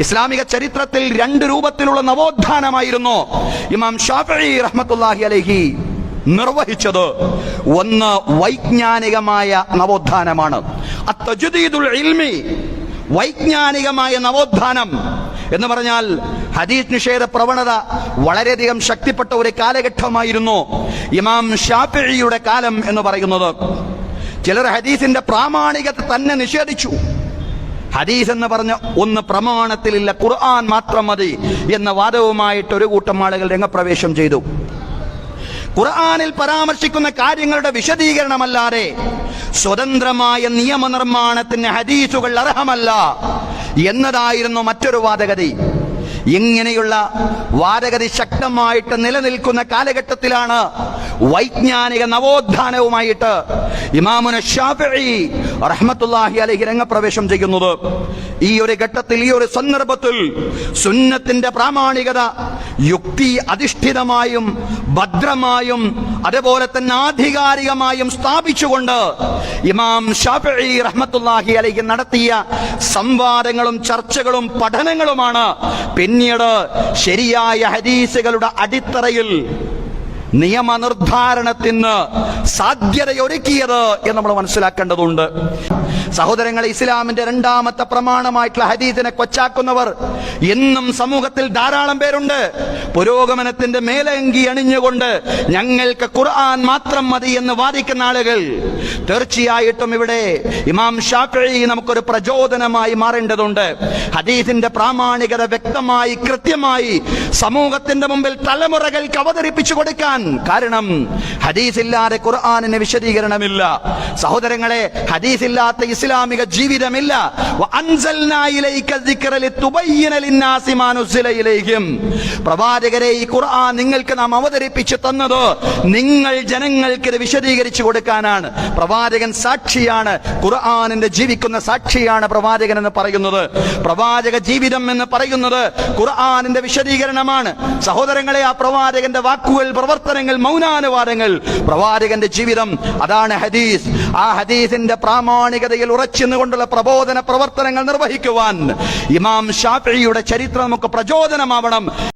ഇസ്ലാമിക ചരിത്രത്തിൽ രണ്ട് രൂപത്തിലുള്ള നവോത്ഥാനമായിരുന്നു ഇമാം ഷാഫിഈ റഹ്മത്തുള്ളാഹി അലൈഹി നിർവഹിച്ചത്. ഒന്ന് വൈജ്ഞാനികമായ നവോത്ഥാനമാണ്, അത്തജ്ദീദുൽ ഇൽമി, വൈജ്ഞാനികമായ നവോത്ഥാനം എന്ന് പറഞ്ഞാൽ ഹദീസ് നിഷേധ പ്രവണത വളരെയധികം ശക്തിപ്പെട്ട ഒരു കാലഘട്ടമായിരുന്നു ഇമാം ഷാഫിഈയുടെ കാലം എന്ന് പറയുന്നത്. ചിലർ ഹദീസിന്റെ പ്രാമാണികത തന്നെ നിഷേധിച്ചു. ഹദീസ് എന്ന് പറഞ്ഞ ഒന്ന് പ്രമാണത്തിലില്ല, ഖുർആൻ മാത്രം മതി എന്ന വാദവുമായിട്ട് ഒരു കൂട്ടം ആളുകൾ രംഗപ്രവേശം ചെയ്തു. ഖുർആനിൽ പരാമർശിക്കുന്ന കാര്യങ്ങളുടെ വിശദീകരണമല്ലാതെ സ്വതന്ത്രമായ നിയമനിർമ്മാണത്തിന് ഹദീസുകൾ അർഹമല്ല എന്നതായിരുന്നു മറ്റൊരു വാദഗതി. ഇങ്ങനെയുള്ള വാദഗതി ശക്തമായിട്ട് നിലനിൽക്കുന്ന കാലഘട്ടത്തിലാണ് വൈജ്ഞാനിക നവോത്ഥാനവുമായിട്ട് ഇമാമുന ഷാഫിഈ റഹ്മത്തുള്ളാഹി അലൈഹി രംഗപ്രവേശം ചെയ്യുന്നത്. ഈ ഒരു ഘട്ടത്തിൽ, ഈ ഒരു സന്ദർഭത്തിൽ സുന്നത്തിന്റെ പ്രാമാണികത യുക്തി അധിഷ്ഠിതമായും ഭദ്രമായും അതുപോലെ തന്നെ ആധികാരികമായും സ്ഥാപിച്ചുകൊണ്ട് ഇമാം ഷാഫിഈ റഹ്മത്തുള്ളാഹി അലൈഹി നടത്തിയ സംവാദങ്ങളും ചർച്ചകളും പഠനങ്ങളുമാണ് പിന്നീട് ശരിയായ ഹദീസുകളുടെ അടിത്തറയിൽ നിയമനിർദ്ധാരണത്തിന് സാധ്യതയൊരുക്കിയത് എന്ന് നമ്മൾ മനസ്സിലാക്കേണ്ടതുണ്ട്. സഹോദരങ്ങളെ, ഇസ്ലാമിന്റെ രണ്ടാമത്തെ പ്രമാണമായിട്ടുള്ള ഹദീസിനെ കൊച്ചാക്കുന്നവർ ഇന്നും സമൂഹത്തിൽ ധാരാളം പേരുണ്ട്. പുരോഗമനത്തിന്റെ മേലങ്കി അണിഞ്ഞുകൊണ്ട് ഞങ്ങൾക്ക് ഖുർആൻ മാത്രം മതി എന്ന് വാദിക്കുന്ന ആളുകൾ. തീർച്ചയായിട്ടും ഇവിടെ ഇമാം ഷാഫിഈ നമുക്കൊരു പ്രചോദനമായി മാറേണ്ടതുണ്ട്. ഹദീസിന്റെ പ്രാമാണികത വ്യക്തമായി കൃത്യമായി സമൂഹത്തിന്റെ മുമ്പിൽ തലമുറകൾക്ക് അവതരിപ്പിച്ചു കൊടുക്കാൻ. കാരണം ഹദീസില്ലാതെ ഖുർആനിന് വിശദീകരണമില്ല. സഹോദരങ്ങളെ, ഹദീസില്ലാത്ത ഇസ്ലാമിക ജീവിതമില്ല. പ്രവാചകരെ, ഈ ഖുർആൻ നിങ്ങൾക്ക് നാം അവതരിപ്പിച്ചു തന്നത് നിങ്ങൾ ജനങ്ങൾക്ക് ഇത് വിശദീകരിച്ചു കൊടുക്കാനാണ്. പ്രവാചകൻ സാക്ഷിയാണ്, ഖുർആനിന്റെ ജീവിക്കുന്ന സാക്ഷിയാണ് പ്രവാചകൻ എന്ന് പറയുന്നത്. പ്രവാചക ജീവിതം എന്ന് പറയുന്നത് ഖുർആനിന്റെ വിശദീകരണമാണ്. സഹോദരങ്ങളെ, ആ പ്രവാചകന്റെ വാക്കുകൾ, പ്രവർത്തനങ്ങൾ, മൗനാനുവാദങ്ങൾ, പ്രവാചകന്റെ ജീവിതം, അതാണ് ഹദീസ്. ആ ഹദീസിന്റെ പ്രാമാണികതയിൽ ഉറച്ചുകൊണ്ടുള്ള പ്രബോധന പ്രവർത്തനങ്ങൾ നിർവഹിക്കുവാൻ ഇമാം ഷാഫിഈയുടെ ചരിത്രം നമുക്ക് പ്രചോദനമാവണം.